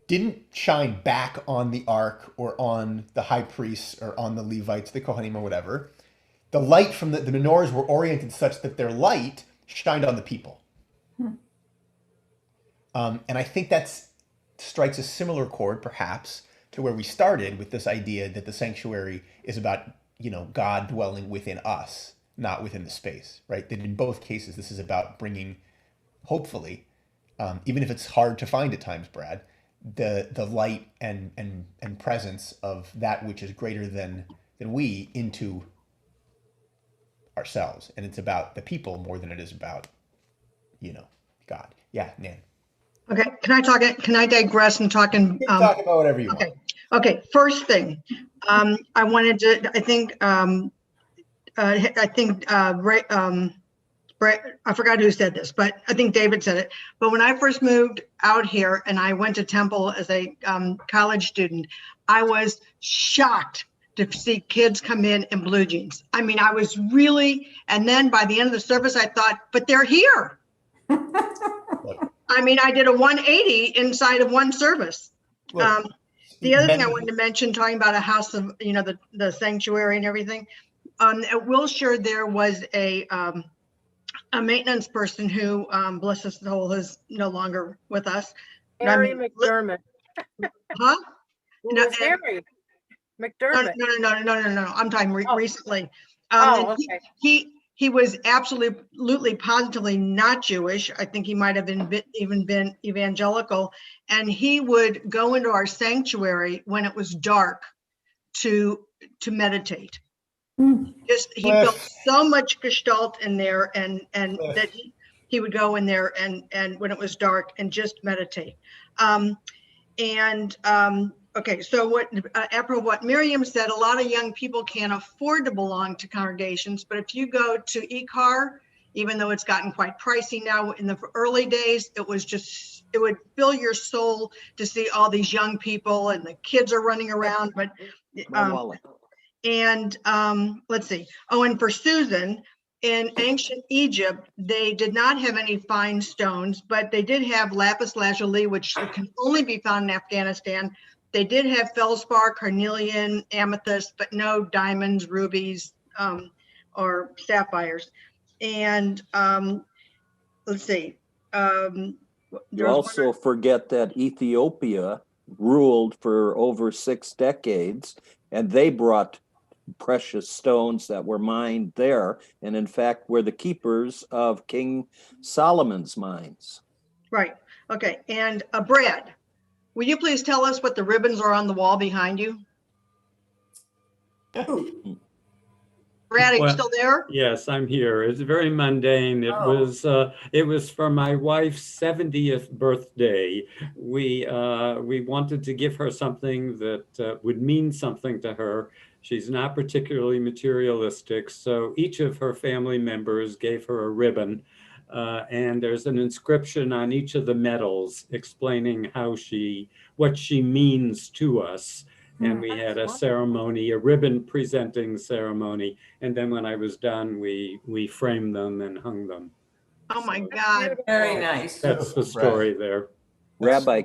didn't shine back on the ark or on the high priests or on the Levites, the Kohanim or whatever. The light from the menorahs were oriented such that their light shined on the people. And I think that strikes a similar chord, perhaps, to where we started with this idea that the sanctuary is about, God dwelling within us, not within the space, right? That in both cases, this is about bringing, hopefully, even if it's hard to find at times, Brad, the light and presence of that which is greater than we into ourselves. And it's about the people more than it is about, God. Yeah, Nan. Okay, can I digress and talk You can talk about whatever you want. Okay, first thing, I wanted to, I forgot who said this, but I think David said it. But when I first moved out here and I went to Temple as a college student, I was shocked to see kids come in blue jeans. I mean, I was really, and then by the end of the service, I thought, but they're here. I mean, I did a 180 inside of one service. The other thing I wanted to mention, talking about a house of, the sanctuary and everything, at Wilshire, there was a maintenance person who, bless his soul, is no longer with us. Harry McDermott. Huh? No, Harry McDermott. No. I'm talking recently. Okay. He was absolutely, positively not Jewish. I think he might have even been evangelical. And he would go into our sanctuary when it was dark to meditate. He built so much gestalt in there, and that he would go in there and when it was dark and just meditate. Okay, so after what Miriam said, a lot of young people can't afford to belong to congregations, but if you go to ECAR, even though it's gotten quite pricey now, in the early days, it would fill your soul to see all these young people and the kids are running around. But let's see. Oh, and for Susan, in ancient Egypt, they did not have any fine stones, but they did have lapis lazuli, which can only be found in Afghanistan. They did have feldspar, carnelian, amethyst, but no diamonds, rubies, or sapphires. And let's see. You also forget that Ethiopia ruled for over 6 decades, and they brought precious stones that were mined there, and in fact were the keepers of King Solomon's mines. Right. Okay. And Brad, will you please tell us what the ribbons are on the wall behind you? Brad, are you still there? Yes, I'm here. It's very mundane. It was for my wife's 70th birthday. We wanted to give her something that would mean something to her. She's not particularly materialistic, so each of her family members gave her a ribbon. And there's an inscription on each of the medals explaining what she means to us. And we had a ceremony, a ribbon presenting ceremony. And then when I was done, we framed them and hung them. Oh my God. Very nice. That's the story there. Rabbi,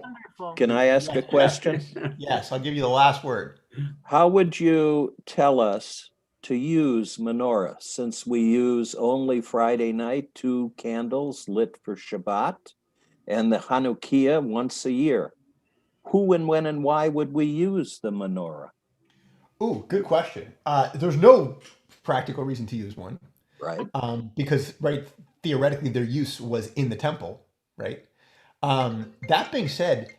can I ask a question? Yes, I'll give you the last word. How would you tell us to use menorah, since we use only Friday night 2 candles lit for Shabbat and the Hanukkah once a year? Who and when and why would we use the menorah? Ooh, good question. There's no practical reason to use one. Right. Because, theoretically their use was in the temple, right? That being said,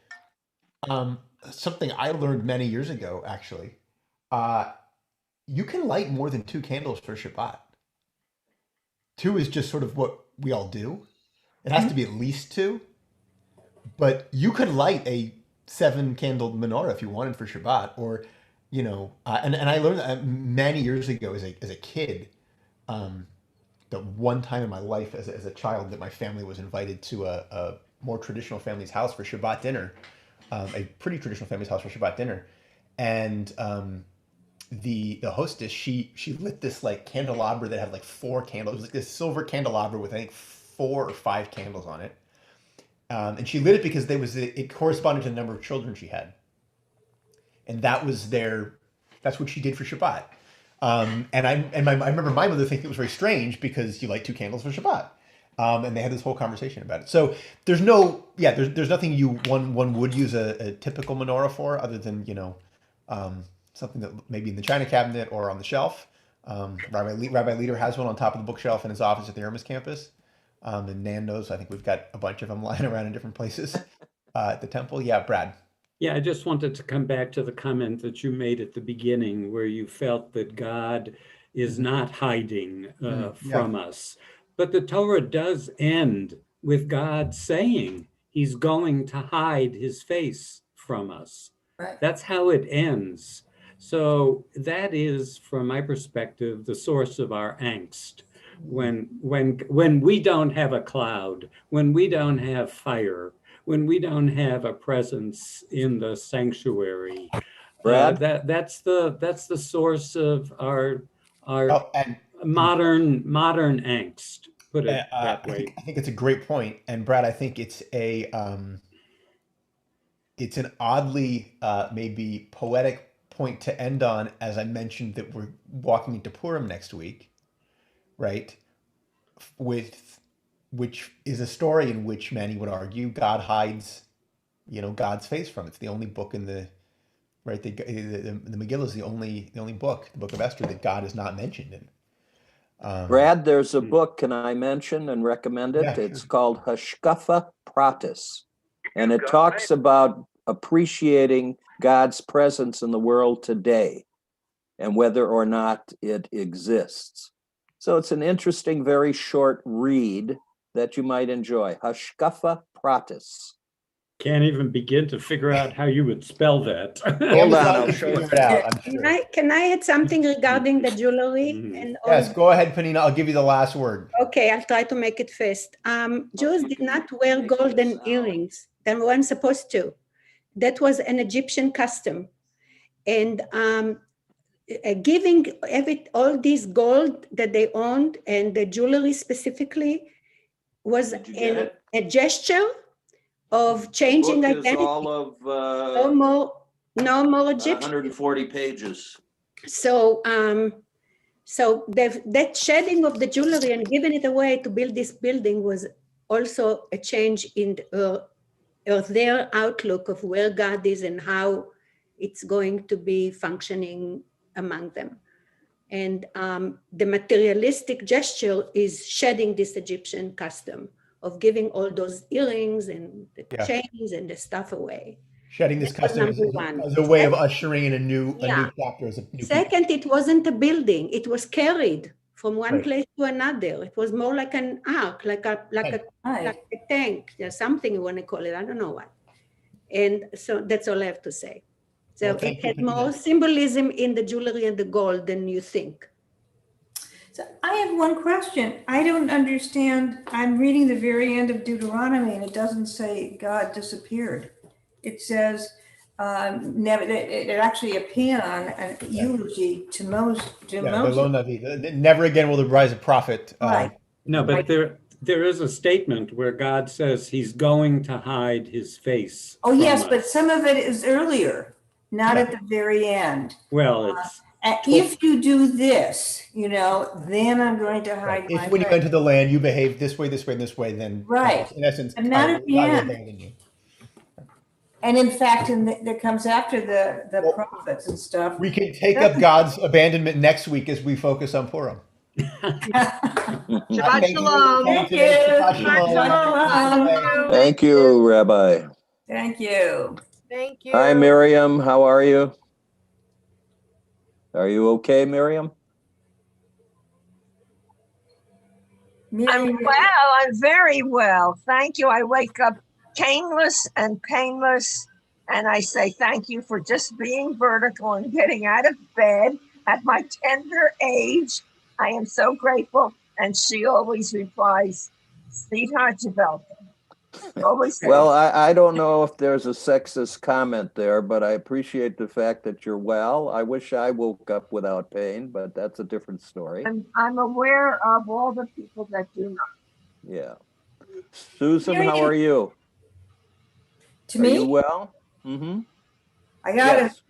something I learned many years ago, actually, you can light more than 2 candles for Shabbat. 2 is just sort of what we all do. It has to be at least 2, but you could light a 7-candle menorah if you wanted for Shabbat, or, and I learned that many years ago as a kid. The one time in my life as a child that my family was invited to a more traditional family's house for Shabbat dinner, a pretty traditional family's house for Shabbat dinner, and the hostess, she lit this candelabra that had 4 candles. It was this silver candelabra with I think 4 or 5 candles on it, and she lit it because it corresponded to the number of children she had, and that's what she did for Shabbat. And I remember my mother thinking it was very strange because you light 2 candles for Shabbat, and they had this whole conversation about it. So there's nothing one would use a typical menorah for, other than something that maybe in the china cabinet or on the shelf. Rabbi Leader has one on top of the bookshelf in his office at the Irma's campus. And Nan knows, I think we've got a bunch of them lying around in different places at the temple. Yeah, Brad. Yeah, I just wanted to come back to the comment that you made at the beginning where you felt that God is not hiding from us. But the Torah does end with God saying he's going to hide his face from us. Right. That's how it ends. So that is, from my perspective, the source of our angst. When we don't have a cloud, when we don't have fire, when we don't have a presence in the sanctuary, that's the source of our modern angst. Put it that way. I think it's a great point, and Brad, I think it's an oddly maybe poetic point to end on, as I mentioned that we're walking into Purim next week, right? Which is a story in which many would argue God hides, God's face from. It's the only book in the Megillah is the only book, the book of Esther, that God is not mentioned in. Brad, there's a book, can I mention and recommend it? Yeah, it's called Hashkafa Pratis, and it talks about appreciating God's presence in the world today and whether or not it exists. So it's an interesting, very short read that you might enjoy. Hashkafa Pratis. Can't even begin to figure out how you would spell that. Hold on, I'll show it out. Can I add something regarding the jewelry? And yes, go ahead, Penina. I'll give you the last word. Okay, I'll try to make it fast. Jews did not wear golden earrings. They weren't supposed to. That was an Egyptian custom. And giving all this gold that they owned and the jewelry specifically was a gesture of changing identity. All of no more Egyptian. 140 pages. So that shedding of the jewelry and giving it away to build this building was also a change in their outlook of where God is and how it's going to be functioning among them. And the materialistic gesture is shedding this Egyptian custom of giving all those earrings and the chains and the stuff away. Shedding this custom as a way of ushering in a new chapter. Second, it wasn't a building. It was carried from one place to another. It was more like an ark, like a tank, something you want to call it. I don't know what. And so that's all I have to say. So it had more symbolism in the jewelry and the gold than you think. So I have one question. I don't understand. I'm reading the very end of Deuteronomy and it doesn't say God disappeared. It says, never, it actually a paean, an eulogy to Moses. Never again will there rise a prophet. Right. No, but there is a statement where God says he's going to hide his face. Oh, yes, but some of it is earlier, not at the very end. Well, it's... if you do this, then I'm going to hide my face. If when you enter the land, you behave this way, this way, and this way, then in essence, and not at the end. And in fact, that comes after the prophets and stuff. We can take up God's abandonment next week as we focus on Purim. Shabbat shalom. Thank you. Thank you, Rabbi. Thank you. Thank you. Hi, Miriam. How are you? Are you okay, Miriam? I'm well. I'm very well. Thank you. I wake up painless and painless. And I say thank you for just being vertical and getting out of bed at my tender age. I am so grateful. And she always replies, sweetheart, you're welcome. Well, I don't know if there's a sexist comment there, but I appreciate the fact that you're well. I wish I woke up without pain, but that's a different story. I'm aware of all the people that do not. Yeah. Susan, how are you? To me? Are you well? Mm-hmm.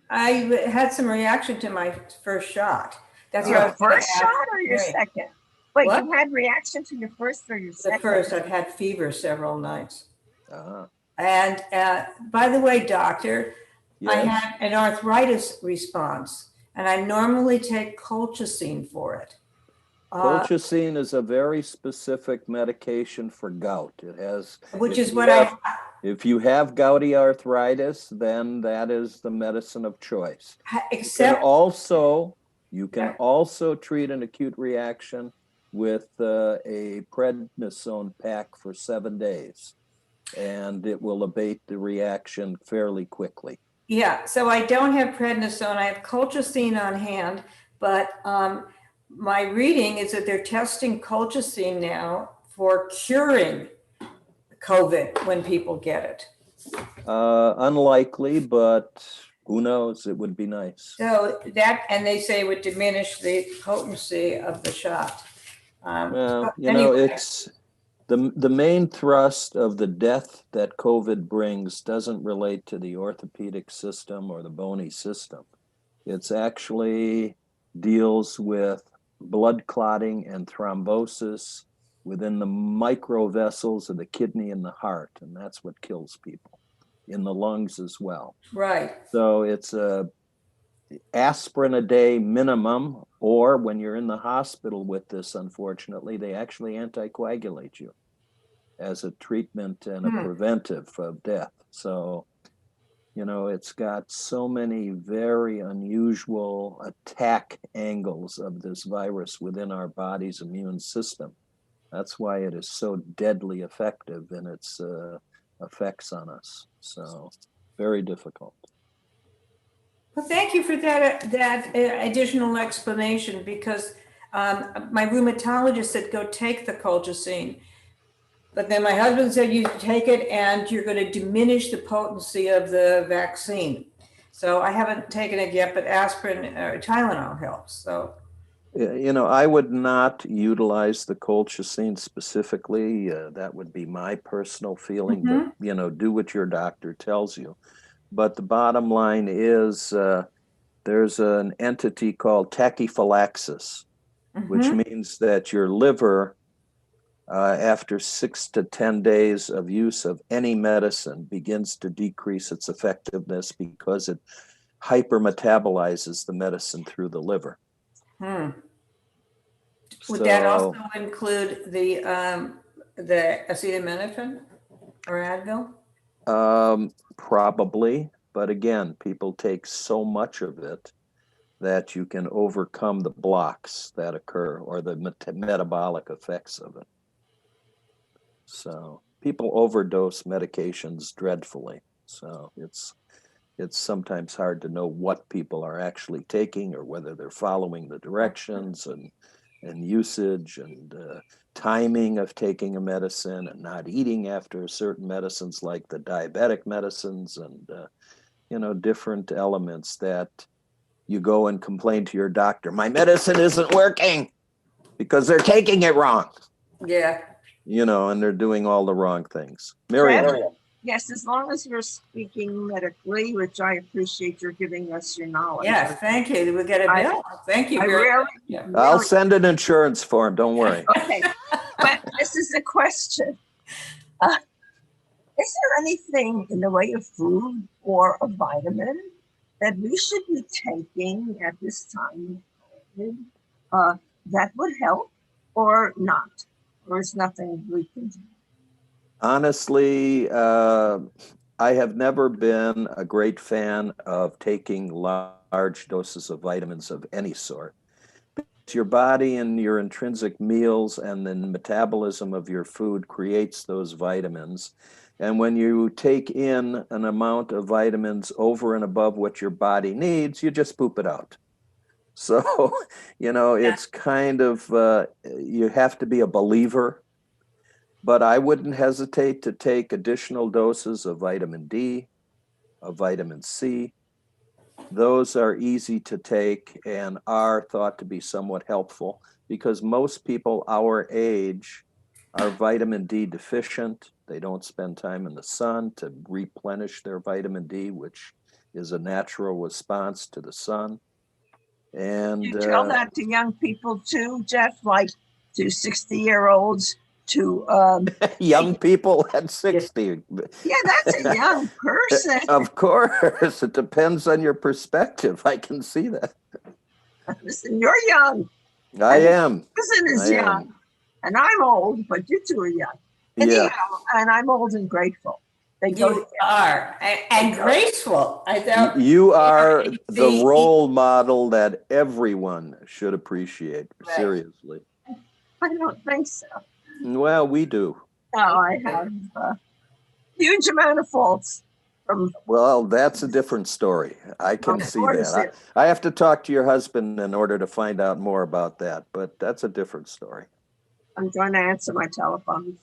I had some reaction to my first shot. That's your first shot or your second? Wait, what? You had reaction to your first or your second? The first. I've had fever several nights. Uh-huh. And by the way, doctor, I had an arthritis response. and I normally take colchicine for it. Colchicine is a very specific medication for gout. It has, which is what if you have gouty arthritis, then that is the medicine of choice. Except you can also treat an acute reaction with a prednisone pack for 7 days, and it will abate the reaction fairly quickly. Yeah, so I don't have prednisone. I have colchicine on hand, but my reading is that they're testing colchicine now for curing COVID when people get it. Unlikely, but who knows? It would be nice. So that, and they say would diminish the potency of the shot. Well, anyway. it's the main thrust of the death that COVID brings doesn't relate to the orthopedic system or the bony system. It's actually deals with blood clotting and thrombosis within the microvessels of the kidney and the heart, and that's what kills people, in the lungs as well. Right. So it's a aspirin a day minimum, or when you're in the hospital with this, unfortunately, they actually anticoagulate you as a treatment and a preventive of death. So, it's got so many very unusual attack angles of this virus within our body's immune system. That's why it is so deadly effective in its effects on us. So, very difficult. Well, thank you for that additional explanation, because my rheumatologist said, go take the colchicine. But then my husband said, you take it and you're going to diminish the potency of the vaccine. So I haven't taken it yet, but aspirin or Tylenol helps. So, I would not utilize the colchicine specifically. That would be my personal feeling, but, do what your doctor tells you. But the bottom line is there's an entity called tachyphylaxis, which means that your liver, after 6 to 10 days of use of any medicine, begins to decrease its effectiveness because it hypermetabolizes the medicine through the liver. Would that also include the acetaminophen or Advil? Probably, but again, people take so much of it that you can overcome the blocks that occur or the metabolic effects of it. So people overdose medications dreadfully. So it's sometimes hard to know what people are actually taking or whether they're following the directions and usage and timing of taking a medicine and not eating after certain medicines like the diabetic medicines and different elements that you go and complain to your doctor, my medicine isn't working because they're taking it wrong. Yeah. And they're doing all the wrong things. Miriam. Yes, as long as you're speaking medically, which I appreciate your giving us your knowledge. Yes, thank you. We get a bill. Thank you. I'll send an insurance form. Don't worry. Okay, but this is a question. Is there anything in the way of food or a vitamin that we should be taking at this time that would help or not? Or is nothing we can do? Honestly, I have never been a great fan of taking large doses of vitamins of any sort. Your body and your intrinsic meals and the metabolism of your food creates those vitamins. And when you take in an amount of vitamins over and above what your body needs, you just poop it out. So, it's kind of, you have to be a believer. But I wouldn't hesitate to take additional doses of vitamin D, of vitamin C. Those are easy to take and are thought to be somewhat helpful because most people our age are vitamin D deficient. They don't spend time in the sun to replenish their vitamin D, which is a natural response to the sun. And you tell that to young people too, Jeff, like to 60-year-olds to Young people at 60. yeah, that's a young person. Of course, it depends on your perspective. I can see that. Listen, you're young. I am. Susan is I young. am. And I'm old, but you two are young. And, Yeah. you know, and I'm old and grateful. They go You together. are, and graceful. I thought You are the See- role model that everyone should appreciate. Right. Seriously. I don't think so. Well, we do. No, I have a huge amount of faults. Well, that's a different story. I can see that. I have to talk to your husband in order to find out more about that, but that's a different story. I'm going to answer my telephone.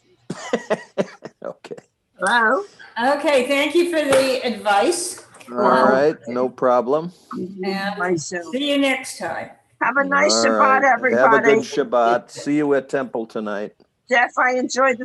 Okay. Hello? Okay, thank you for the advice. All right, no problem. And see you next time. Have a nice All Shabbat, right. everybody. Have a good Shabbat. See you at temple tonight. Jeff, I enjoyed the